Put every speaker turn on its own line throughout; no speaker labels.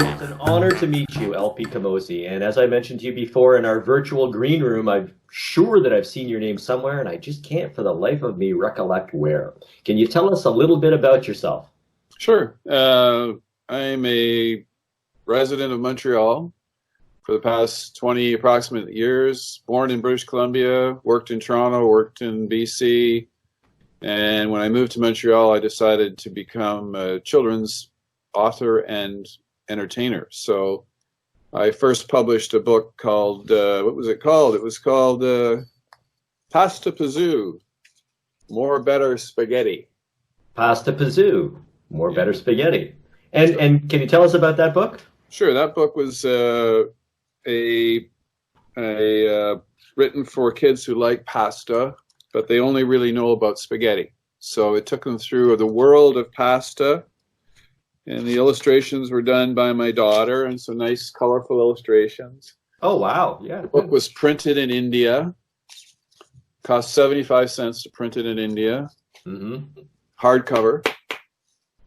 It's an honor to meet you, LP Camozzi. And as I mentioned to you before in our virtual green room, I'm sure that I've seen your name somewhere, and I just can't for the life of me recollect where. Can you tell us a little bit about yourself?
Sure. I'm a resident of Montreal for the past 20 approximate years. Born in British Columbia, worked in Toronto, worked in BC. And when I moved to Montreal, I decided to become a children's author and entertainer. So I first published a book called, what was it called? It was called Pasta Pazoo, More Better Spaghetti.
Pasta Pazoo, More
Yeah.
Better Spaghetti. And can you tell us about that book?
Sure, that book was written for kids who like pasta, but they only really know about spaghetti. So it took them through the world of pasta, and the illustrations were done by my daughter, and some nice, colorful illustrations.
Oh, wow. Yeah.
The book was printed in India. Cost 75 cents to print it in India.
Mm-hmm.
Hardcover.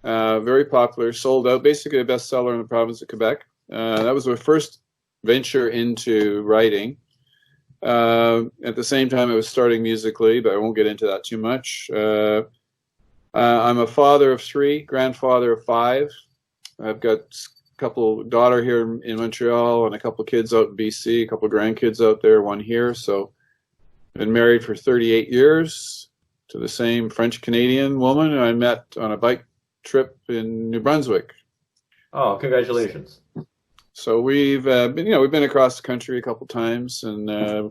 Very popular. Sold out. Basically a bestseller in the province of Quebec. That was my first venture into writing. At the same time, I was starting musically, but I won't get into that too much. I'm a father of 3, grandfather of 5. I've got a couple daughter here in Montreal and a couple kids out in BC, a couple grandkids out there, one here. So been married for 38 years to the same French-Canadian woman I met on a bike trip in New Brunswick.
Oh, congratulations.
So we've been across the country a couple times, and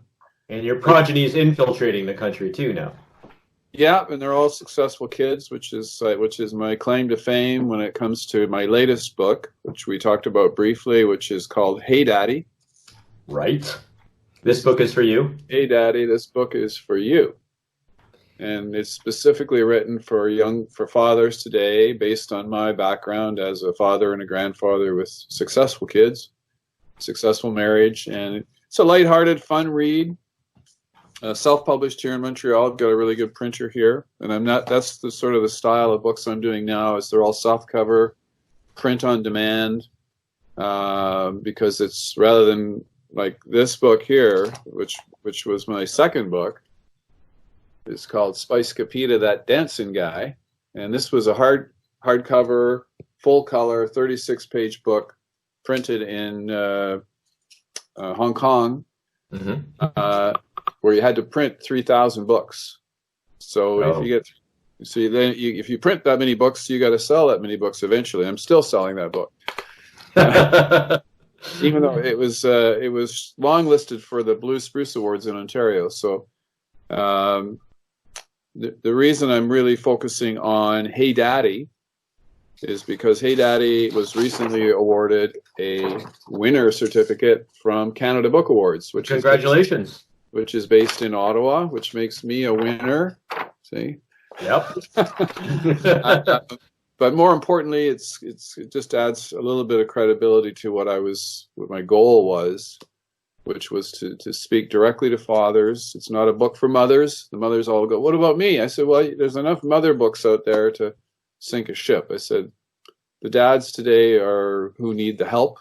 your progeny is infiltrating the country too now.
yeah, and they're all successful kids, which is my claim to fame when it comes to my latest book, which we talked about briefly, which is called Hey Daddy.
Right. This book is for you.
Hey Daddy, this book is for you. And it's specifically written for fathers today, based on my background as a father and a grandfather with successful kids, successful marriage, and it's a lighthearted, fun read. Self-published here in Montreal. I've got a really good printer here, and that's the sort of the style of books I'm doing now. Is they're all softcover, print on demand, because it's rather than like this book here, which was my second book. It's called Spice Capita, That Dancing Guy, and this was a hardcover, full color, 36-page book, printed in Hong Kong, where you had to print 3,000 books. So if you print that many books, you got to sell that many books eventually. I'm still selling that book, even though it was long listed for the Blue Spruce Awards in Ontario. So. The reason I'm really focusing on Hey Daddy is because Hey Daddy was recently awarded a winner certificate from Canada Book Awards,
Congratulations.
Which is based in Ottawa, which makes me a winner. See?
Yep.
But more importantly, it just adds a little bit of credibility to what my goal was, which was to speak directly to fathers. It's not a book for mothers. The mothers all go, what about me? I said, well, there's enough mother books out there to sink a ship. I said, the dads today are who need the help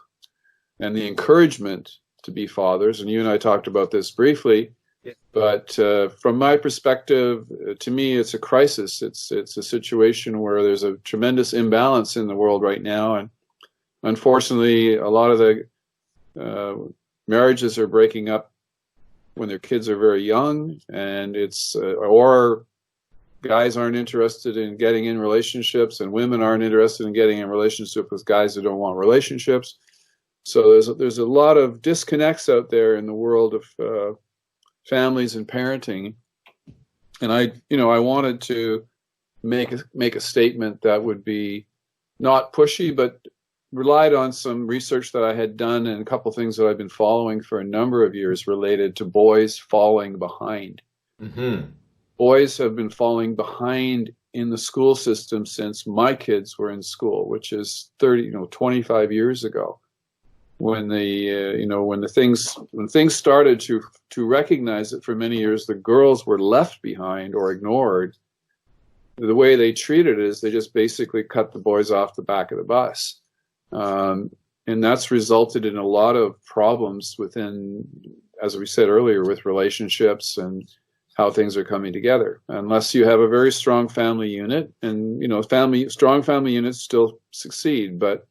and the encouragement to be fathers. And you and I talked about this briefly. Yeah. But from my perspective, to me, it's a crisis. It's a situation where there's a tremendous imbalance in the world right now. And unfortunately, a lot of the marriages are breaking up when their kids are very young, and or guys aren't interested in getting in relationships, and women aren't interested in getting in relationships with guys who don't want relationships. So there's a lot of disconnects out there in the world of families and parenting, and I wanted to make a statement that would be not pushy, but relied on some research that I had done and a couple things that I've been following for a number of years related to boys falling behind.
Mm-hmm.
Boys have been falling behind in the school system since my kids were in school, which is 25 years ago, when things started to recognize that for many years the girls were left behind or ignored. the way they treated it is they just basically cut the boys off the back of the bus. And that's resulted in a lot of problems within, as we said earlier, with relationships and how things are coming together. Unless you have a very strong family unit, and strong family units still succeed. But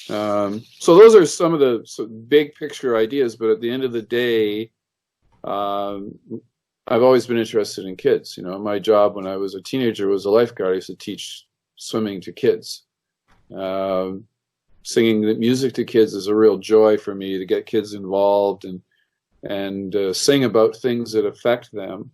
so those are some of the big picture ideas. But at the end of the day, I've always been interested in kids. My job when I was a teenager was a lifeguard. I used to teach swimming to kids. Singing the music to kids is a real joy for me, to get kids involved and sing about things that affect them,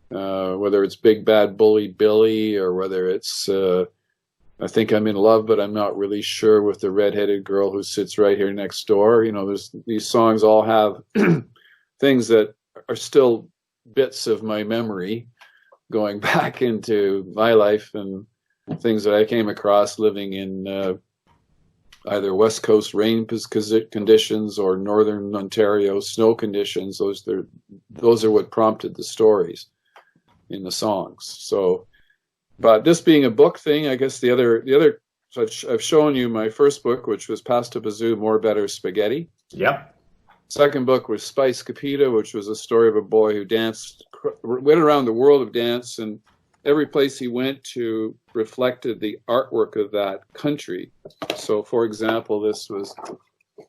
whether it's Big Bad Bully Billy, or whether it's I think I'm in love but I'm not really sure with the redheaded girl who sits right here next door. These songs all have things that are still bits of my memory going back into my life, and things that I came across living in either West Coast rain conditions or Northern Ontario snow conditions. Those are what prompted the stories in the songs. So, but this being a book thing, I guess the other, so I've shown you my first book, which was Pasta Bazoo, More Better Spaghetti.
Yep.
Second book was Spice Capita, which was a story of a boy who went around the world of dance, and every place he went to reflected the artwork of that country. So, for example, this was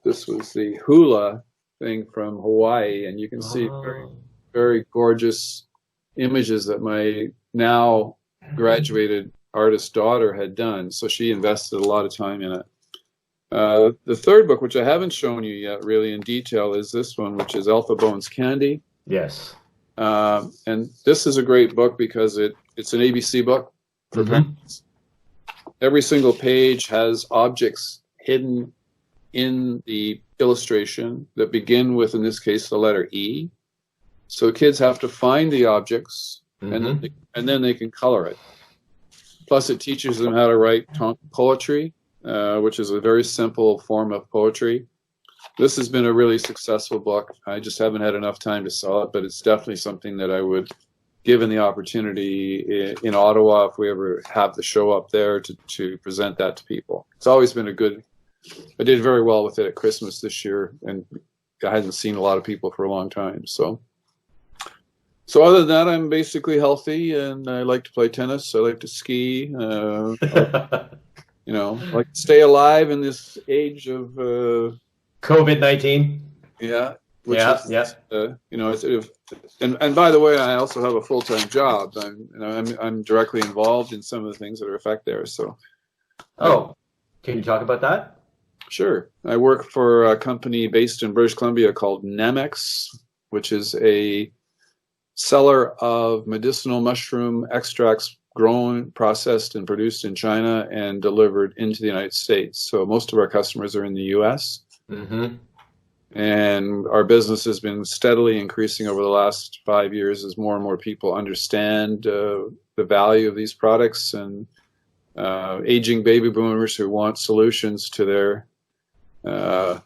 the hula thing from Hawaii, and you can see very, very gorgeous images that my now graduated artist daughter had done. So she invested a lot of time in it. The third book, which I haven't shown you yet really in detail, is this one, which is Alpha Bones Candy.
Yes.
And this is a great book because it's an ABC book for parents. Every single page has objects hidden in the illustration that begin with, in this case, the letter E. So kids have to find the objects, and then they can color it. Plus, it teaches them how to write poetry, which is a very simple form of poetry. This has been a really successful book. I just haven't had enough time to sell it, but it's definitely something that I would, given the opportunity in Ottawa, if we ever have the show up there, to present that to people. It's always been I did very well with it at Christmas this year, and I hadn't seen a lot of people for a long time. So other than that, I'm basically healthy, and I like to play tennis. I like to ski. Like to stay alive in this age of
COVID-19.
Yeah. And by the way, I also have a full-time job. I'm directly involved in some of the things that are affect there. So.
Oh, can you talk about that?
Sure. I work for a company based in British Columbia called Nemex, which is a seller of medicinal mushroom extracts grown, processed, and produced in China and delivered into the United States. So most of our customers are in the U.S. And our business has been steadily increasing over the last 5 years as more and more people understand the value of these products, and aging baby boomers who want solutions to their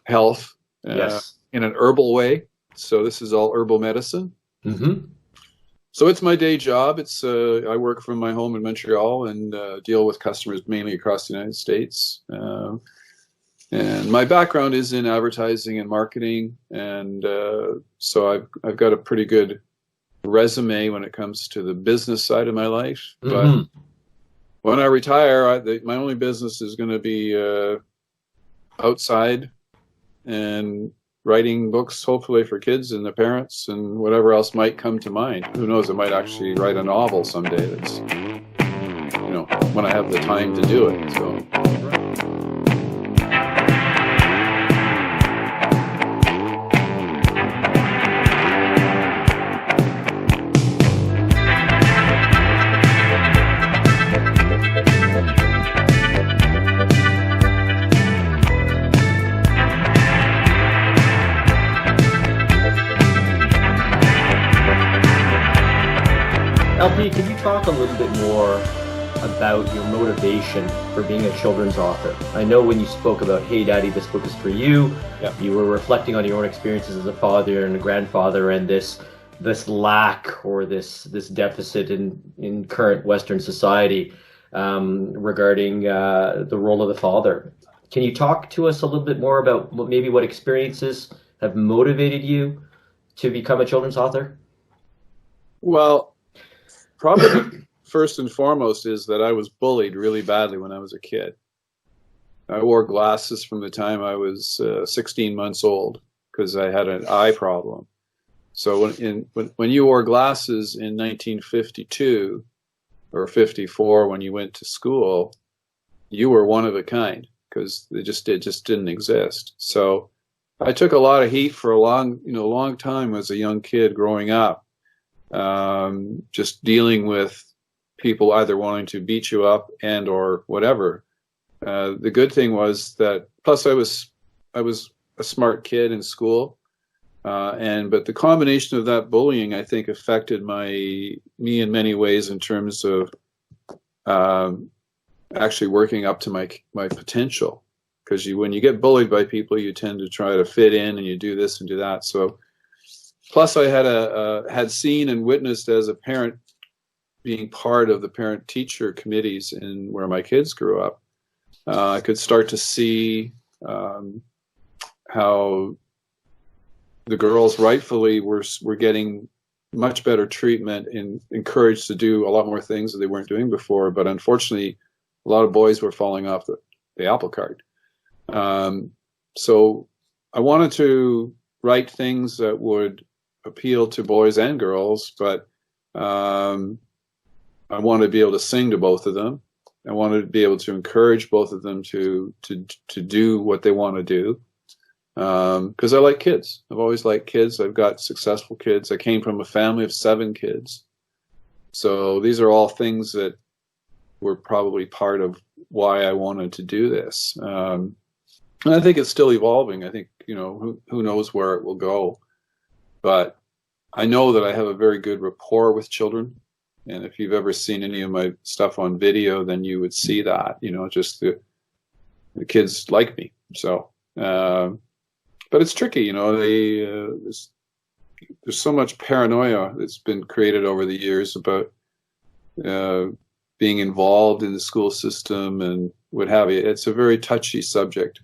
health in an herbal way. So this is all herbal medicine. So it's my day job. I work from my home in Montreal and deal with customers mainly across the United States. And my background is in advertising and marketing, and so I've got a pretty good resume when it comes to the business side of my life. But when I retire, my only business is going to be outside and writing books, hopefully for kids and their parents, and whatever else might come to mind. Who knows? I might actually write a novel someday. That's when I have the time to do it. So.
LP, can you talk a little bit more about your motivation for being a children's author? I know when you spoke about, hey, Daddy, this book is for you, you were reflecting on your own experiences as a father and a grandfather, and this this lack or this deficit in current Western society regarding the role of the father. Can you talk to us a little bit more about maybe what experiences have motivated you to become a children's author?
Well, probably first and foremost is that I was bullied really badly when I was a kid. I wore glasses from the time I was 16 months old because I had an eye problem. So when you wore glasses in 1952 or 54 when you went to school, you were one of a kind because it just didn't exist. So I took a lot of heat for a long time as a young kid growing up, just dealing with people either wanting to beat you up and or whatever. The good thing was that, plus I was a smart kid in school, but the combination of that bullying, I think, affected me in many ways in terms of actually working up to my potential. Because when you get bullied by people, you tend to try to fit in, and you do this and do that. So, plus I had seen and witnessed as a parent, being part of the parent-teacher committees in where my kids grew up. I could start to see how the girls rightfully were getting much better treatment and encouraged to do a lot more things that they weren't doing before. But unfortunately, a lot of boys were falling off the apple cart. So I wanted to write things that would appeal to boys and girls, but I wanted to be able to sing to both of them. I wanted to be able to encourage both of them to do what they want to do. Because I like kids. I've always liked kids. I've got successful kids. I came from a family of 7 kids. So these are all things that were probably part of why I wanted to do this. And I think it's still evolving. I think, who knows where it will go. But I know that I have a very good rapport with children. And if you've ever seen any of my stuff on video, then you would see that, just the kids like me. So, but it's tricky, there's so much paranoia that's been created over the years about being involved in the school system and what have you. It's a very touchy subject.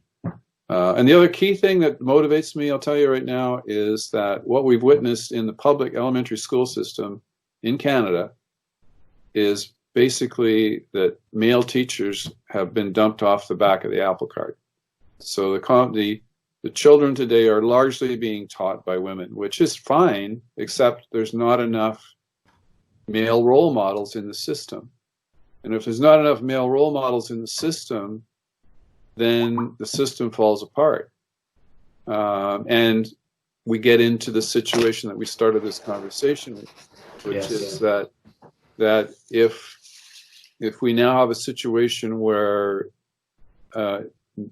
And the other key thing that motivates me, I'll tell you right now, is that what we've witnessed in the public elementary school system in Canada is basically that male teachers have been dumped off the back of the apple cart. So the children today are largely being taught by women, which is fine, except there's not enough male role models in the system. And if there's not enough male role models in the system, then the system falls apart. And we get into the situation that we started this conversation with, which is that if we now have a situation where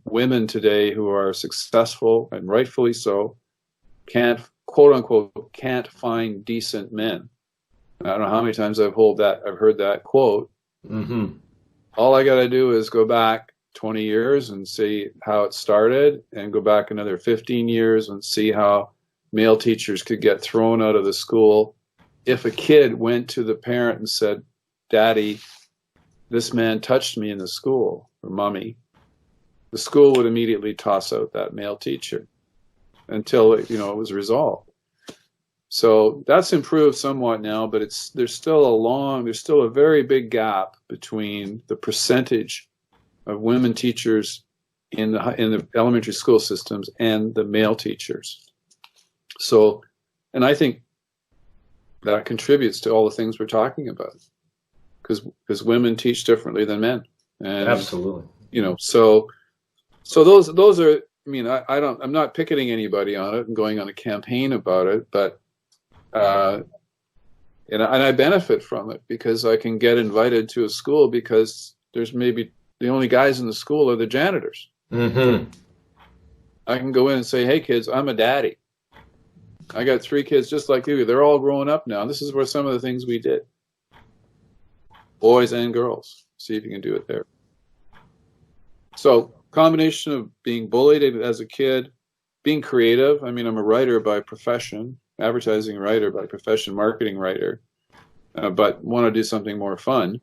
women today who are successful, and rightfully so, can't, quote unquote, can't find decent men. I don't know how many times I've heard that quote.
Mm-hmm.
All I got to do is go back 20 years and see how it started, and go back another 15 years and see how male teachers could get thrown out of the school. If a kid went to the parent and said, "Daddy, this man touched me in the school," or "Mommy," the school would immediately toss out that male teacher until it was resolved. So that's improved somewhat now, but there's still a very big gap between the percentage of women teachers in the elementary school systems and the male teachers. So, and I think that contributes to all the things we're talking about, because women teach differently than men. And,
absolutely.
So those are. I mean, I'm not picketing anybody on it and going on a campaign about it, but and I benefit from it because I can get invited to a school because there's maybe the only guys in the school are the janitors.
Mm-hmm.
I can go in and say, "Hey kids, I'm a daddy. I got 3 kids just like you. They're all growing up now. This is where some of the things we did. Boys and girls. See if you can do it there." So, combination of being bullied as a kid, being creative. I mean, I'm a writer by profession. advertising writer by profession, marketing writer, but want to do something more fun.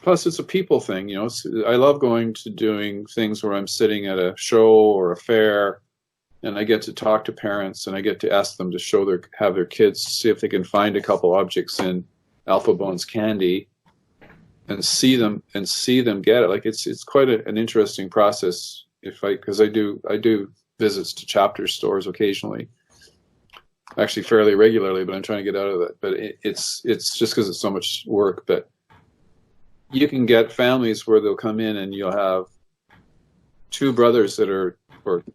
Plus, it's a people thing, you know. I love going to doing things where I'm sitting at a show or a fair, and I get to talk to parents, and I get to ask them to have their kids see if they can find a couple objects in Alpha Bones candy, and see them get it. Like it's quite an interesting process. Because I do visits to chapter stores occasionally, actually fairly regularly, but I'm trying to get out of it. But it's just because it's so much work, but. You can get families where they'll come in and you'll have two brothers or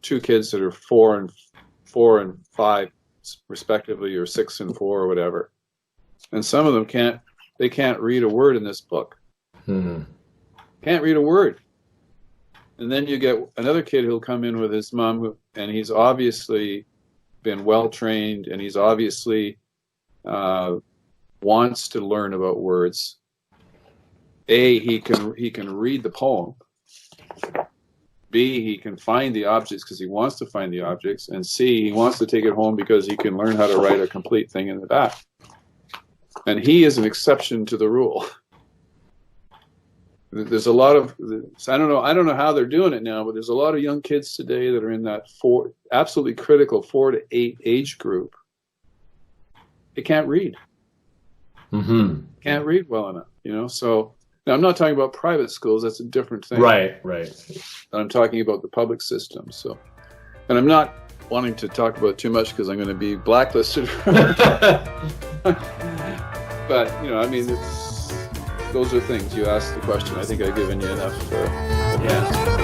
two kids that are 4 and 5 respectively, or 6 and 4 or whatever. And some of them can't read a word in this book.
Hmm.
Can't read a word. And then you get another kid who'll come in with his mom, and he's obviously been well trained, and he's obviously wants to learn about words. A, he can read the poem. B, he can find the objects because he wants to find the objects. And C, he wants to take it home because he can learn how to write a complete thing in the back. And he is an exception to the rule. There's a lot of, I don't know how they're doing it now, but there's a lot of young kids today that are in that absolutely critical 4 to 8 age group. They can't read.
Mm-hmm.
Can't read well enough, you know, so. Now, I'm not talking about private schools. That's a different thing.
Right.
I'm talking about the public system. So, and I'm not wanting to talk about too much because I'm going to be blacklisted. But, you know, I mean, those are things. You asked the question. I think I've given you enough.
Yeah.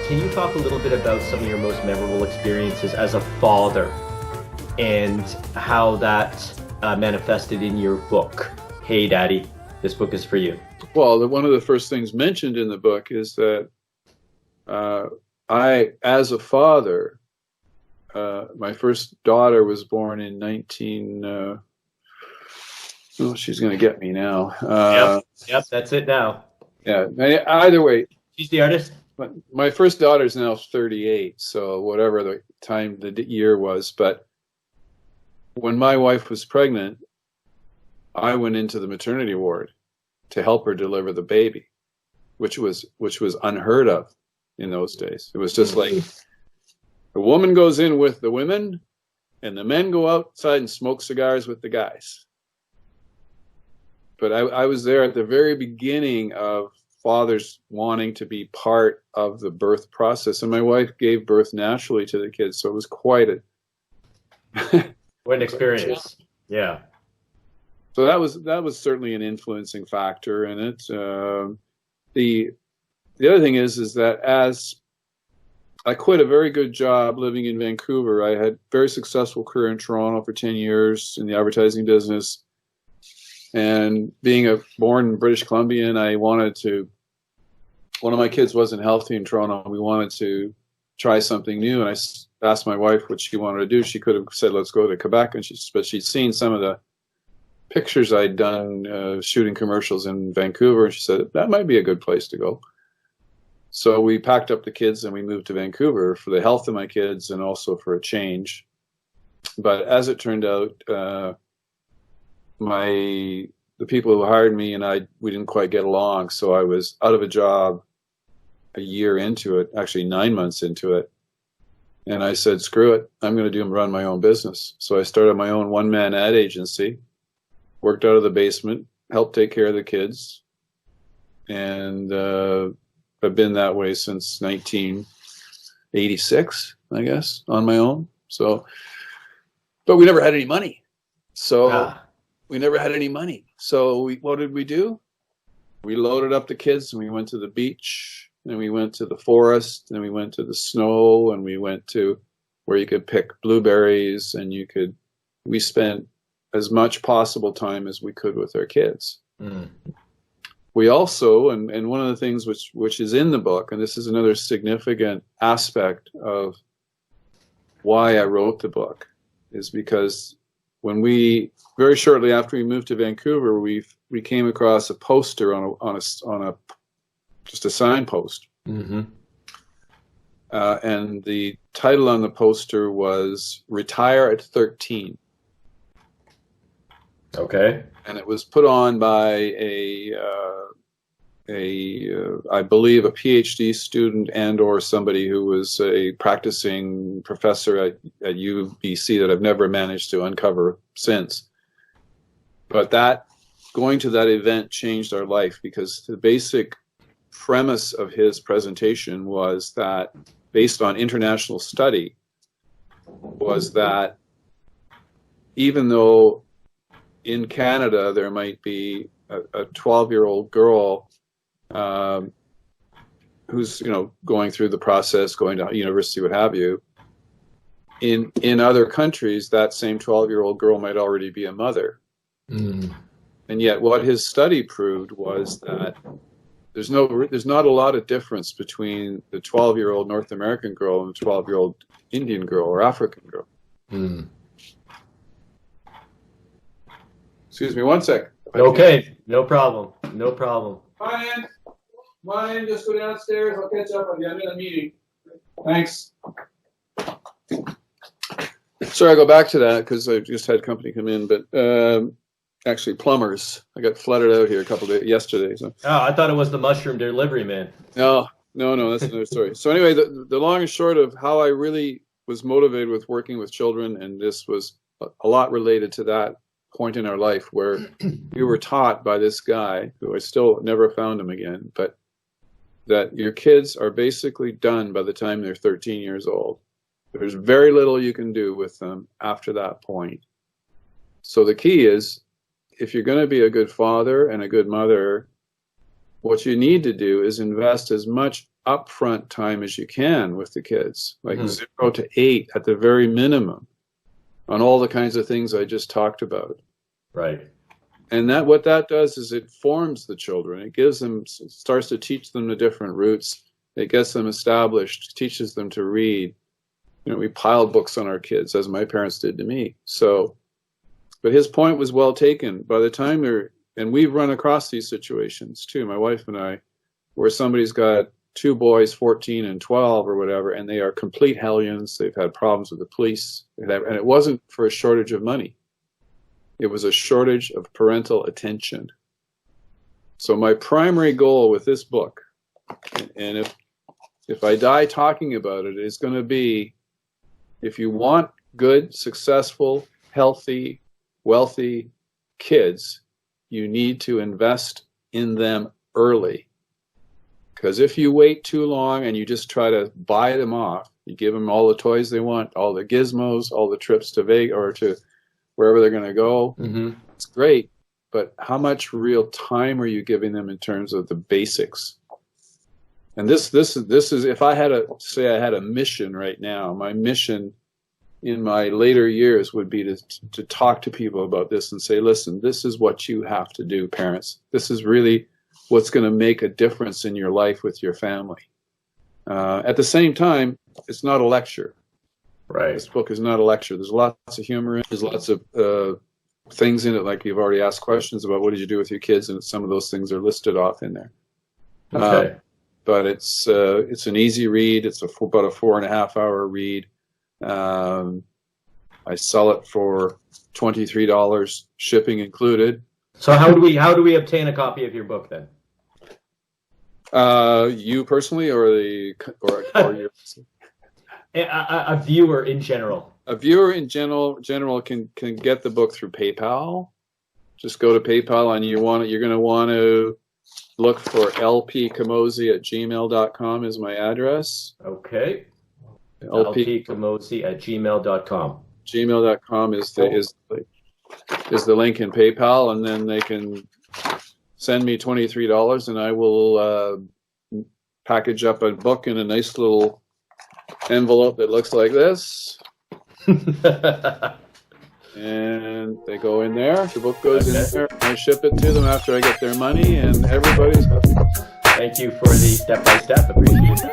Can you talk a little bit about some of your most memorable experiences as a father and how that manifested in your book? Hey, Daddy, this book is for you.
Well, one of the first things mentioned in the book is that I, as a father, my first daughter was born in 19... oh, she's going to get me now.
Yep, that's it now.
Yeah, either way.
She's the artist?
My first daughter's now 38, so whatever the year was. But when my wife was pregnant, I went into the maternity ward to help her deliver the baby, which was unheard of in those days. It was just like the woman goes in with the women, and the men go outside and smoke cigars with the guys. But I was there at the very beginning of fathers wanting to be part of the birth process, and my wife gave birth naturally to the kids, so it was quite
what an experience. Yeah.
So that was certainly an influencing factor in it. The other thing is that as I quit a very good job living in Vancouver, I had a very successful career in Toronto for 10 years in the advertising business. And being born in British Columbian, one of my kids wasn't healthy in Toronto. We wanted to try something new. And I asked my wife what she wanted to do. She could have said, let's go to Quebec. But she'd seen some of the pictures I'd done shooting commercials in Vancouver. And she said, that might be a good place to go. So we packed up the kids and we moved to Vancouver for the health of my kids and also for a change. But as it turned out, the people who hired me and we didn't quite get along, so I was out of a job a year into it, actually 9 months into it, and I said, screw it, I'm going to run my own business. So I started my own one-man ad agency, worked out of the basement, helped take care of the kids, and I've been that way since 1986, I guess, on my own. So, but we never had any money. So we never had any money. So what did we do? We loaded up the kids and we went to the beach and we went to the forest and we went to the snow and we went to where you could pick blueberries and we spent as much possible time as we could with our kids. Mm. we also, and one of the things which is in the book, and this is another significant aspect of why I wrote the book, is because when very shortly after we moved to Vancouver, we came across a poster on a just a signpost.
Mm-hmm.
And the title on the poster was "Retire at 13."
Okay.
And it was put on by I believe, a PhD student and/or somebody who was a practicing professor at UBC that I've never managed to uncover since. But going to that event changed our life, because the basic premise of his presentation was that, based on international study, was that even though in Canada there might be a 12-year-old girl who's going through the process, going to university, what have you, in other countries that same 12-year-old girl might already be a mother.
Mm.
And yet what his study proved was that there's not a lot of difference between the 12-year-old North American girl and the 12-year-old Indian girl or African girl.
Mm.
Excuse me one sec.
Okay, no problem. No problem.
Mine, just go downstairs. I'll catch up with you. I'm in a meeting. Thanks. Sorry, I'll go back to that because I just had company come in, but actually plumbers. I got flooded out here a couple days yesterday. So.
Oh, I thought it was the mushroom delivery man.
No, that's another story. So anyway, the long and short of how I really was motivated with working with children, and this was a lot related to that point in our life where we were taught by this guy, who I still never found him again, but that your kids are basically done by the time they're 13 years old. There's very little you can do with them after that point. So the key is, if you're going to be a good father and a good mother, what you need to do is invest as much upfront time as you can with the kids, like 0 to 8 at the very minimum, on all the kinds of things I just talked about.
Right.
And what that does is it forms the children. It starts to teach them the different roots. It gets them established, teaches them to read. We piled books on our kids, as my parents did to me. So, but his point was well taken. By the time and we've run across these situations too, my wife and I, where somebody's got 2 boys, 14 and 12 or whatever, and they are complete hellions. They've had problems with the police. And it wasn't for a shortage of money. It was a shortage of parental attention. So my primary goal with this book, and if I die talking about it, is going to be, if you want good, successful, healthy, wealthy kids, you need to invest in them early. Because if you wait too long and you just try to buy them off, you give them all the toys they want, all the gizmos, all the trips to Vegas or to wherever they're going to go, It's great, but how much real time are you giving them in terms of the basics? And this is, if I had I had a mission right now, my mission in my later years would be to talk to people about this and say, listen, this is what you have to do, parents. This is really what's going to make a difference in your life with your family. At the same time, it's not a lecture.
Right.
This book is not a lecture. There's lots of humor in it. There's lots of things in it, like you've already asked questions about what did you do with your kids, and some of those things are listed off in there.
Okay.
But it's an easy read. It's about a 4.5 hour read. I sell it for $23, shipping included.
So how do we obtain a copy of your book then?
You personally, or your
A viewer in general.
A viewer in general can get the book through PayPal. Just go to PayPal, and you're going to want to look for lpcamozzi@gmail.com is my address.
Okay. lpcamozzi@gmail.com.
Gmail.com is the link in PayPal, and then they can send me $23, and I will package up a book in a nice little envelope that looks like this. and they go in there. The book goes in there. I ship it to them after I get their money, and everybody's happy.
Thank you for the step-by-step. Appreciate it.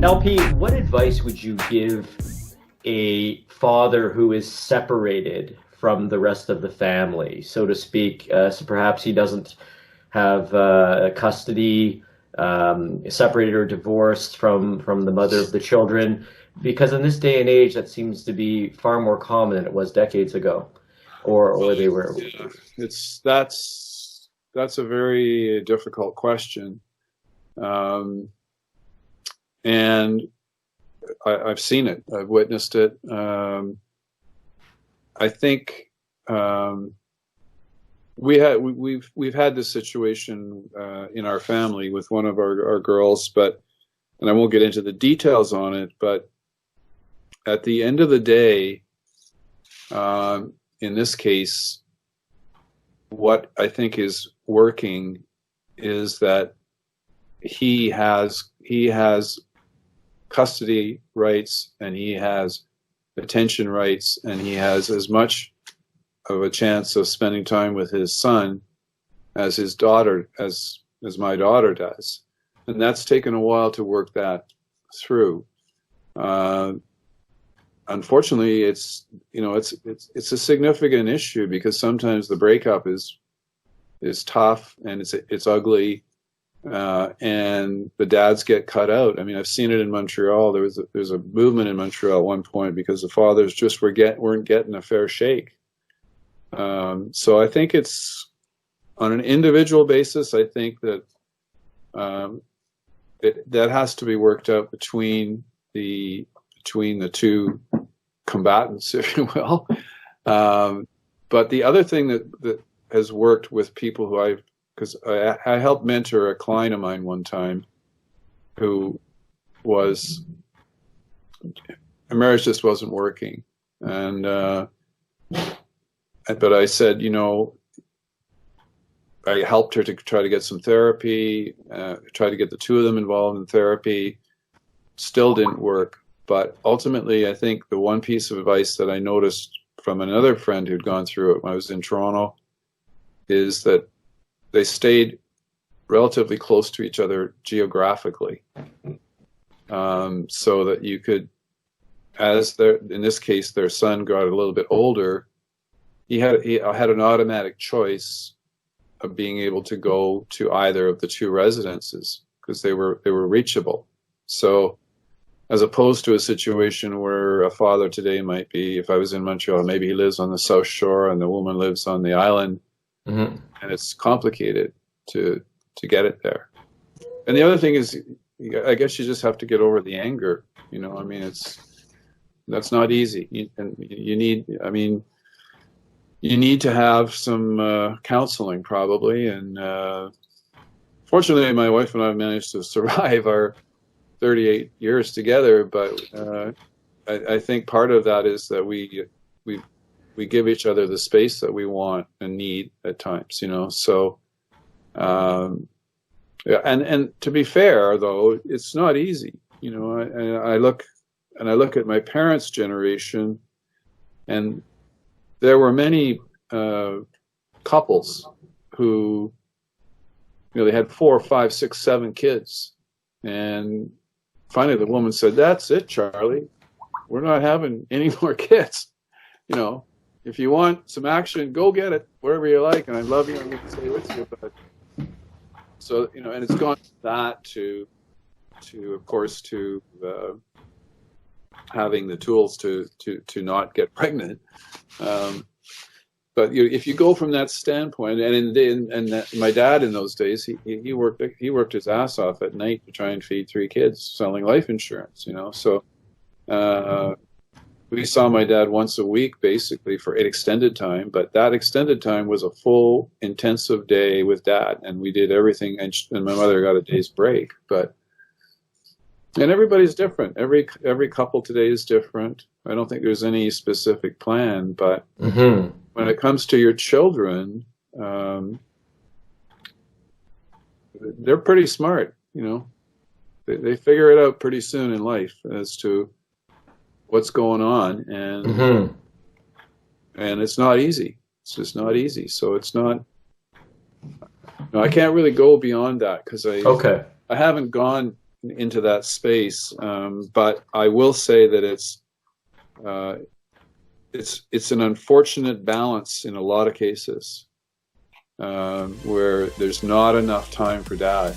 LP, what advice would you give a father who is separated from the rest of the family, so to speak? So perhaps he doesn't have custody, separated or divorced from the mother of the children, because in this day and age, that seems to be far more common than it was decades ago, or they were.
Yeah, that's a very difficult question. And I've seen it. I've witnessed it. I think we've had this situation in our family with one of our girls, and I won't get into the details on it. But at the end of the day, in this case, what I think is working is that he has custody rights, and he has attention rights, and he has as much of a chance of spending time with his son as his daughter, as my daughter does. And that's taken a while to work that through. Unfortunately, it's a significant issue, because sometimes the breakup is tough, and it's ugly. And the dads get cut out. I mean, I've seen it in Montreal. There's a movement in Montreal at one point because the fathers just weren't getting a fair shake. So I think it's on an individual basis. I think that that has to be worked out between the two combatants, if you will. But the other thing that has worked with people who because I helped mentor a client of mine one time who was, a marriage just wasn't working. And, but I said, I helped her to try to get some therapy, try to get the two of them involved in therapy. Still didn't work. But ultimately, I think the one piece of advice that I noticed from another friend who'd gone through it when I was in Toronto is that they stayed relatively close to each other geographically, so that you could, in this case, their son got a little bit older, he had an automatic choice of being able to go to either of the two residences because they were reachable. So, as opposed to a situation where a father today might be, if I was in Montreal, maybe he lives on the South Shore and the woman lives on the island. Mm-hmm. And it's complicated to get it there. And the other thing is, I guess you just have to get over the anger. I mean, that's not easy. You need to have some counseling probably. And fortunately, my wife and I managed to survive our 38 years together. But I think part of that is that we give each other the space that we want and need at times, So, yeah, and to be fair, though, it's not easy. I look at my parents' generation, and there were many couples who, they had 4, 5, 6, 7 kids, and finally the woman said, "That's it, Charlie. We're not having any more kids. If you want some action, go get it wherever you like, and I love you. I'm going to stay with you." But so and it's gone from that to of course to having the tools to not get pregnant. But if you go from that standpoint, and my dad in those days, he worked his ass off at night to try and feed 3 kids, selling life insurance. So. We saw my dad once a week, basically, for an extended time. But that extended time was a full, intensive day with Dad, and we did everything. And my mother got a day's break. But And everybody's different. Every couple today is different. I don't think there's any specific plan, but when it comes to your children, they're pretty smart. They figure it out pretty soon in life as to what's going on, and it's not easy. It's just not easy. So it's not. I can't really go beyond that because I haven't gone into that space, but I will say that it's an unfortunate balance in a lot of cases where there's not enough time for dad,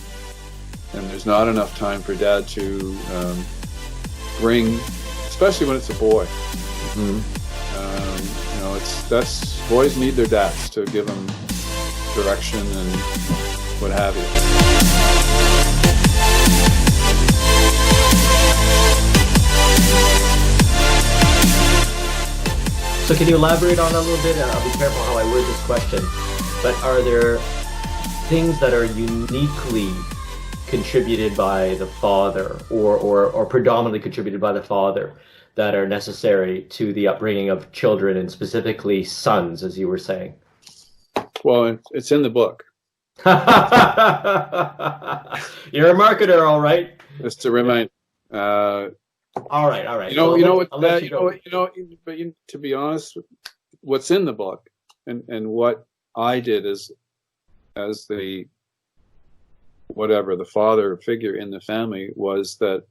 and there's not enough time for dad to bring, especially when it's a boy. Boys need their dads to give them direction and what have you.
So can you elaborate on that a little bit? And I'll be careful how I word this question. But are there things that are uniquely contributed by the father or predominantly contributed by the father that are necessary to the upbringing of children, and specifically sons, as you were saying?
Well, it's in the book.
You're a marketer, all right.
Just to remind.
All right.
To be honest, what's in the book, and what I did as the father figure in the family, was that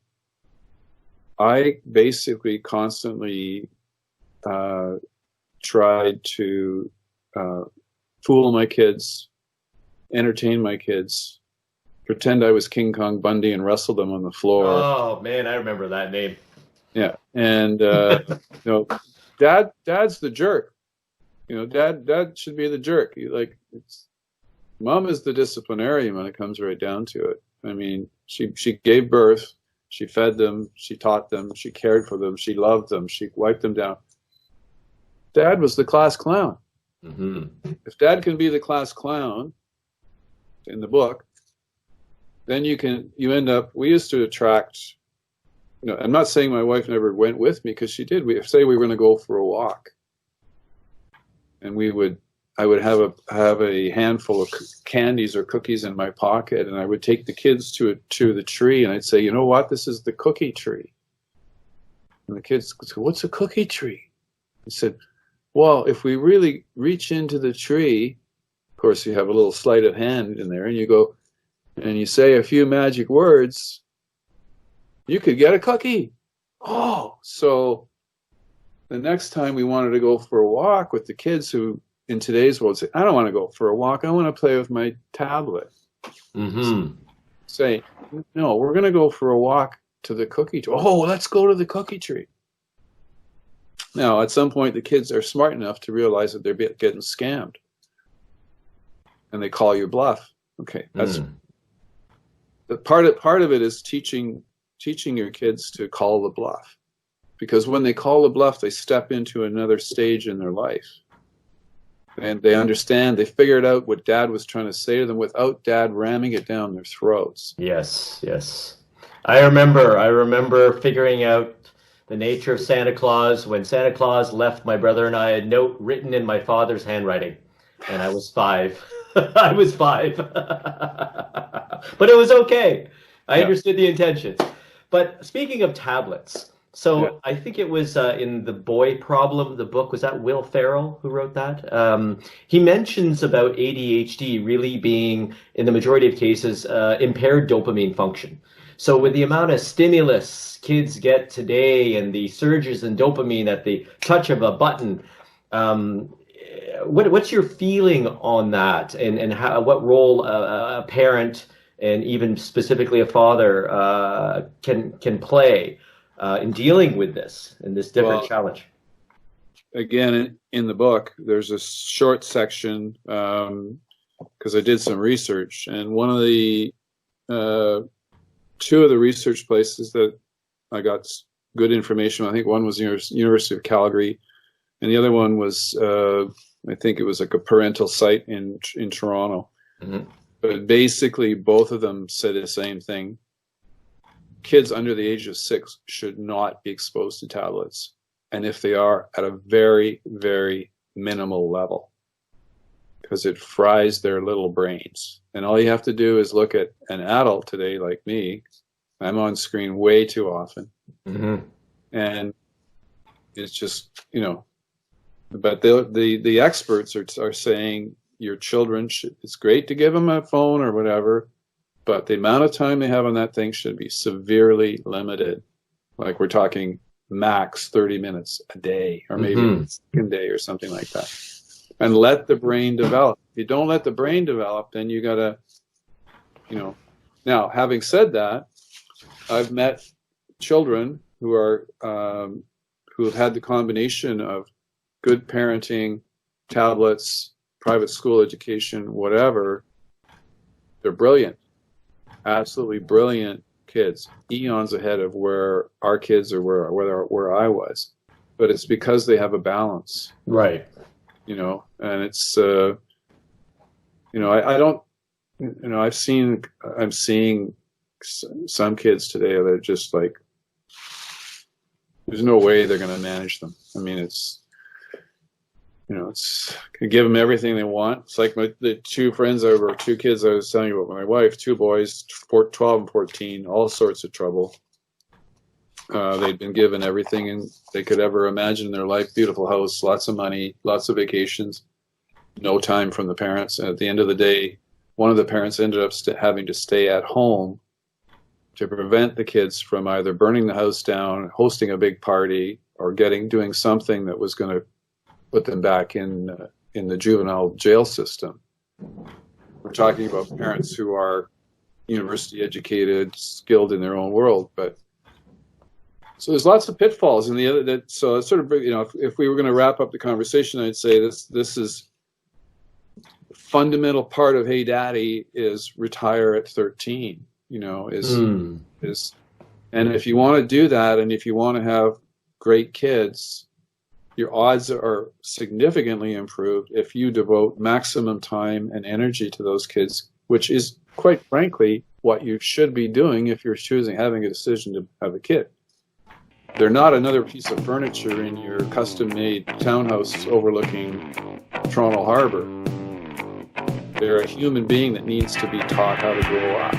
I basically constantly tried to fool my kids, entertain my kids, pretend I was King Kong Bundy and wrestle them on the floor.
Oh man, I remember that name.
Yeah, and Dad's the jerk. Dad should be the jerk. Mom is the disciplinarian when it comes right down to it. I mean, she gave birth, she fed them, she taught them, she cared for them, she loved them, she wiped them down. Dad was the class clown. If Dad can be the class clown in the book, then you end up. We used to attract. I'm not saying my wife never went with me, because she did. We were going to go for a walk, and I would have a handful of candies or cookies in my pocket, and I would take the kids to the tree, and I'd say, you know what, this is the cookie tree. And the kids would say, what's a cookie tree? I said, well, if we really reach into the tree, of course you have a little sleight of hand in there, and you go, and you say a few magic words, you could get a cookie. Oh, so the next time we wanted to go for a walk with the kids, who in today's world say, I don't want to go for a walk, I want to play with my tablet. Say, no, we're going to go for a walk to the cookie tree. Oh, let's go to the cookie tree. Now, at some point, the kids are smart enough to realize that they're getting scammed, and they call your bluff. Okay, that's the part of it is teaching your kids to call the bluff, because when they call the bluff, they step into another stage in their life, and they understand. They figured out what Dad was trying to say to them without Dad ramming it down their throats.
Yes. I remember figuring out the nature of Santa Claus when Santa Claus left my brother and I a note written in my father's handwriting, and I was 5. I was 5. But it was okay. I understood the intentions. But speaking of tablets, so I think it was in The Boy Problem, the book, was that Will Ferrell who wrote that? He mentions about ADHD really being, in the majority of cases, impaired dopamine function. So with the amount of stimulus kids get today and the surges in dopamine at the touch of a button, what's your feeling on that, and what role a parent, and even specifically a father, can play in dealing with this different challenge?
Again, in the book, there's a short section, because I did some research, and one of the two of the research places that I got good information, I think one was University of Calgary, and the other one was, I think it was like a parental site in Toronto. But basically, both of them said the same thing. kids under the age of 6 should not be exposed to tablets. And if they are, at a very, very minimal level, because it fries their little brains. And all you have to do is look at an adult today like me. I'm on screen way too often.
Mm-hmm.
And it's just, but the experts are saying your children it's great to give them a phone or whatever, but the amount of time they have on that thing should be severely limited. Like we're talking max 30 minutes a day, or maybe a second day or something like that. And let the brain develop. If you don't let the brain develop, then you gotta, Now, having said that, I've met children who are who have had the combination of good parenting, tablets, private school education, whatever. They're brilliant, absolutely brilliant kids, eons ahead of where our kids are, where I was. But it's because they have a balance,
right?
And it's I don't, I'm seeing some kids today that are just like, there's no way they're going to manage them. I mean, it's can give them everything they want. It's like the two kids I was telling you about, my wife, 2 boys, 12 and 14, all sorts of trouble. They'd been given everything they could ever imagine in their life. Beautiful house, lots of money, lots of vacations, no time from the parents. And at the end of the day, one of the parents ended up having to stay at home to prevent the kids from either burning the house down, hosting a big party, or doing something that was going to put them back in the juvenile jail system. We're talking about parents who are university educated, skilled in their own world, but so there's lots of pitfalls. And so it's sort of, if we were going to wrap up the conversation, I'd say this is fundamental part of Hey Daddy is retire at 13. And if you want to do that, and if you want to have great kids, your odds are significantly improved if you devote maximum time and energy to those kids, which is quite frankly what you should be doing if you're having a decision to have a kid. They're not another piece of furniture in your custom-made townhouse overlooking Toronto Harbor. They're a human being that needs to be taught how to grow up.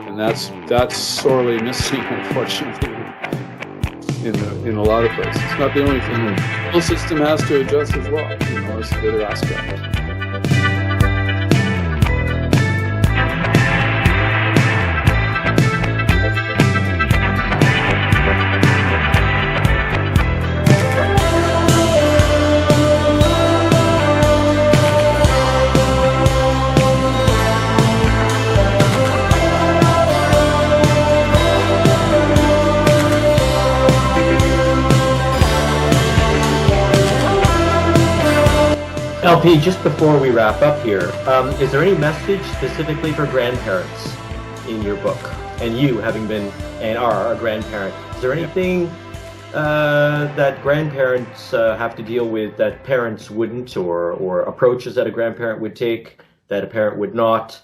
And that's sorely missing, unfortunately, in a lot of places. It's not the only thing. The whole system has to adjust as well. It's the other aspect.
LP, just before we wrap up here, is there any message specifically for grandparents in your book? And you, having been and are a grandparent, is there anything that grandparents have to deal with that parents wouldn't, or approaches that a grandparent would take that a parent would not?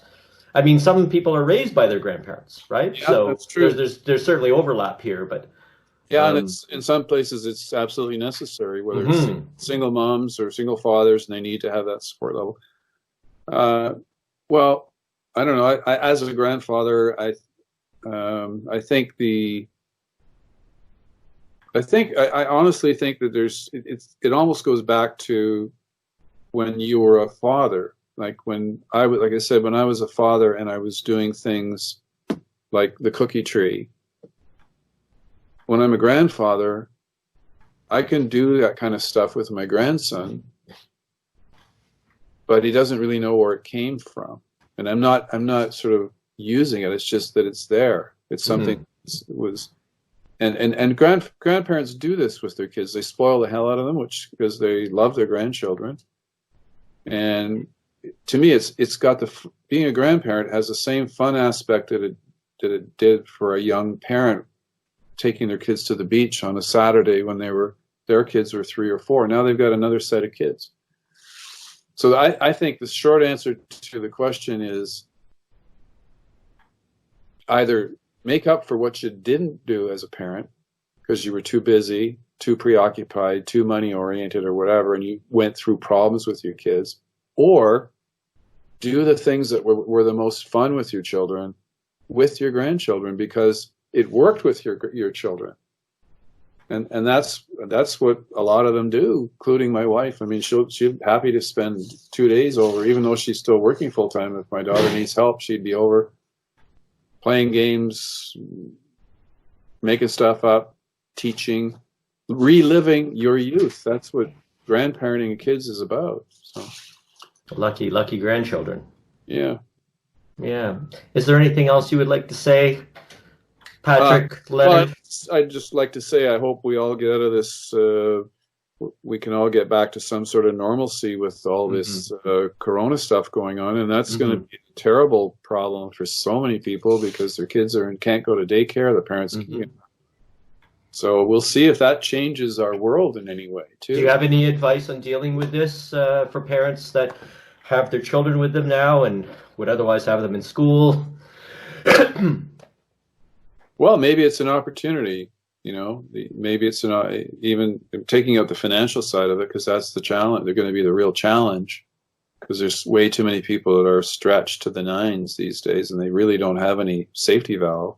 I mean, some people are raised by their grandparents, right?
Yeah,
so
that's true.
There's certainly overlap here, but
yeah, and it's in some places it's absolutely necessary, whether it's single moms or single fathers, and they need to have that support level. Well, I don't know. I as a grandfather, I honestly think that it almost goes back to when you were a father. Like when I was a father and I was doing things like the cookie tree. When I'm a grandfather, I can do that kind of stuff with my grandson, but he doesn't really know where it came from. And I'm not sort of using it. It's just that it's there. It's something and grandparents do this with their kids. They spoil the hell out of them, because they love their grandchildren. And to me, it's got being a grandparent has the same fun aspect that it did for a young parent taking their kids to the beach on a Saturday when their kids were 3 or 4. Now they've got another set of kids. So I think the short answer to the question is either make up for what you didn't do as a parent because you were too busy, too preoccupied, too money oriented or whatever, and you went through problems with your kids, or do the things that were the most fun with your children, with your grandchildren, because it worked with your children. And that's what a lot of them do, including my wife. I mean, she's happy to spend 2 days over, even though she's still working full time. If my daughter needs help, she'd be over playing games, making stuff up, teaching, reliving your youth. That's what grandparenting and kids is about. So
lucky grandchildren.
Yeah.
Is there anything else you would like to say, Patrick?
Well, I'd just like to say I hope we all get out of this. We can all get back to some sort of normalcy with all this corona stuff going on, and that's going to be a terrible problem for so many people because their kids can't go to daycare. The parents, so we'll see if that changes our world in any way too.
Do you have any advice on dealing with this for parents that have their children with them now and would otherwise have them in school?
Well, maybe it's an opportunity, maybe it's even taking out the financial side of it, because that's the challenge. They're going to be the real challenge, because there's way too many people that are stretched to the nines these days, and they really don't have any safety valve.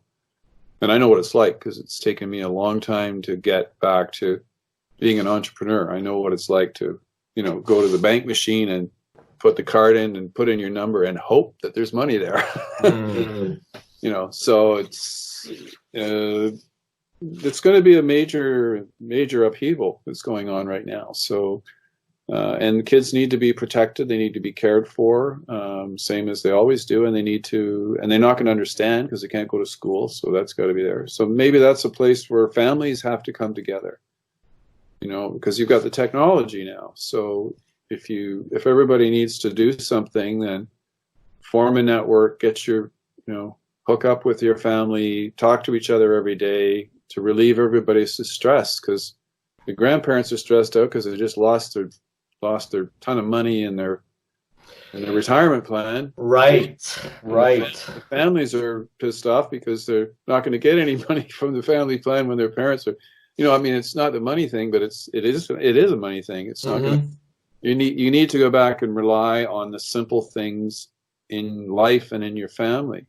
And I know what it's like, because it's taken me a long time to get back to being an entrepreneur. I know what it's like to, go to the bank machine and put the card in and put in your number and hope that there's money there. So it's going to be a major upheaval that's going on right now. So, and kids need to be protected. They need to be cared for, same as they always do. And and they're not going to understand because they can't go to school. So that's got to be there. So maybe that's a place where families have to come together, because you've got the technology now. So if everybody needs to do something, then form a network, get your, hook up with your family, talk to each other every day to relieve everybody's stress, because the grandparents are stressed out because they just lost their ton of money in their retirement plan. Right. The families are pissed off because they're not going to get any money from the family plan when their parents are, it's not the money thing, but it is a money thing. It's not going to, you need to go back and rely on the simple things in life and in your family.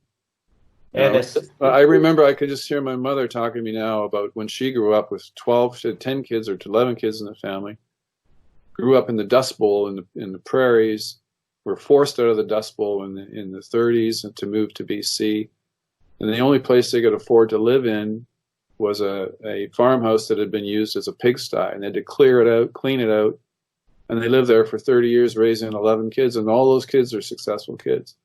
And I remember I could just hear my mother talking to me now about when she grew up with 12 to 10 kids or to 11 kids in the family, grew up in the Dust Bowl in the prairies, were forced out of the Dust Bowl in the 30s and to move to BC. And the only place they could afford to live in was a farmhouse that had been used as a pigsty, and they had to clean it out. And they lived there for 30 years raising 11 kids, and all those kids are successful kids.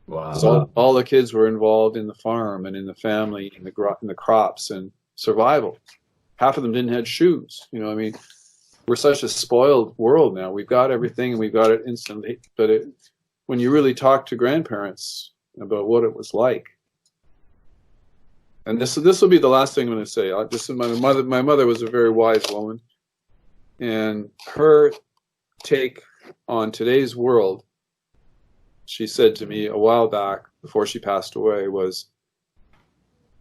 Wow. So all the kids were involved in the farm and in the family, in the crops and survival. Half of them didn't have shoes. We're such a spoiled world now. We've got everything and we've got it instantly. But when you really talk to grandparents about what it was like, and this will be the last thing I'm going to say. My mother was a very wise woman, and her take on today's world, she said to me a while back before she passed away, was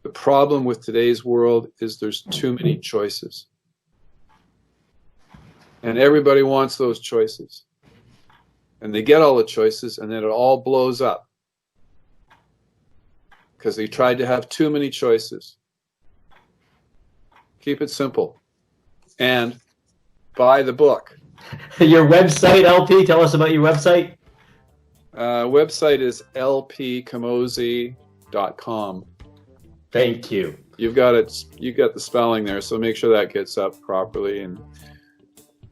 the problem with today's world is there's too many choices. And everybody wants those choices. And they get all the choices, and then it all blows up. Because they tried to have too many choices. Keep it simple. And buy the book.
Your website, LP, tell us about your website.
Website is lpcamozzi.com.
Thank you.
You've got it. You got the spelling there, so make sure that gets up properly. And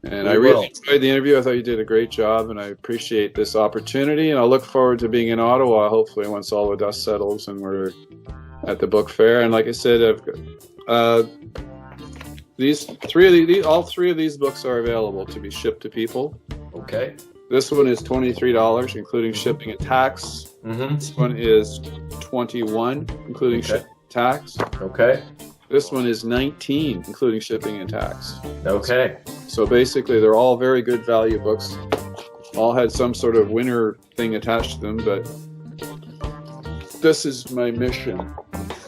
I really enjoyed the interview. I thought you did a great job, and I appreciate this opportunity. And I look forward to being in Ottawa, hopefully, once all the dust settles and we're at the book fair. And like I said, I've got, all three of these books are available to be shipped to people.
Okay.
This one is $23, including shipping and tax. This one is $21, including shipping and tax.
Okay.
This one is $19, including shipping and tax.
Okay.
So basically, they're all very good value books. All had some sort of winner thing attached to them, but this is my mission.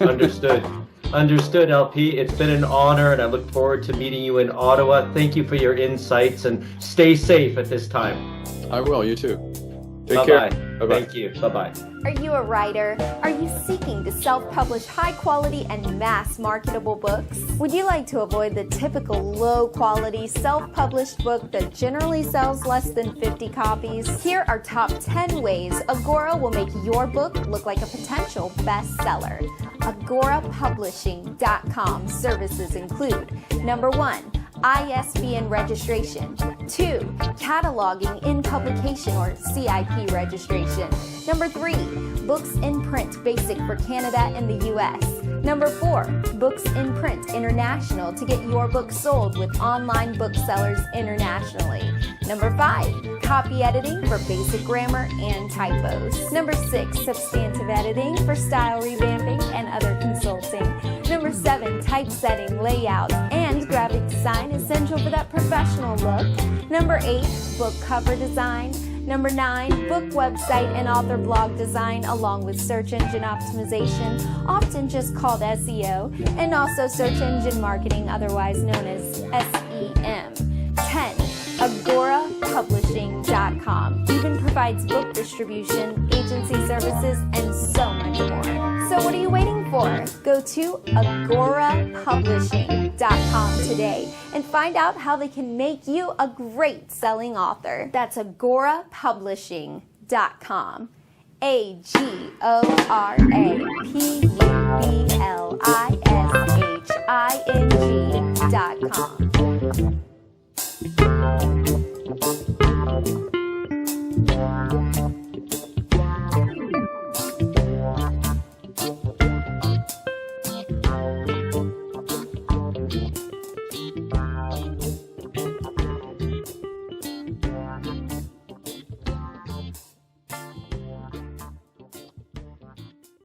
Understood. Understood, LP. It's been an honor, and I look forward to meeting you in Ottawa. Thank you for your insights, and stay safe at this time.
I will. You too. Take
Bye-bye.
care. Bye-bye.
Thank you. Bye-bye.
Are you a writer? Are you seeking to self-publish high-quality and mass-marketable books? Would you like to avoid the typical low-quality self-published book that generally sells less than 50 copies? Here are top 10 ways Agora will make your book look like a potential bestseller. AgoraPublishing.com services include: number 1, ISBN registration. 2, cataloging in publication or CIP registration. Number 3, books in print basic for Canada and the US. Number 4, books in print international to get your book sold with online booksellers internationally. Number 5, copy editing for basic grammar and typos. Number 6, substantive editing for style revamping and other consulting. Number 7, typesetting, layout, and graphic design essential for that professional look. Number 8, book cover design. Number 9, book website and author blog design along with search engine optimization, often just called SEO, and also search engine marketing, otherwise known as SEM. 10, AgoraPublishing.com even provides book distribution, agency services, and so much more. So what are you waiting for? Go to AgoraPublishing.com today and find out how they can make you a great selling author. That's AgoraPublishing.com. AgoraPublishing.com.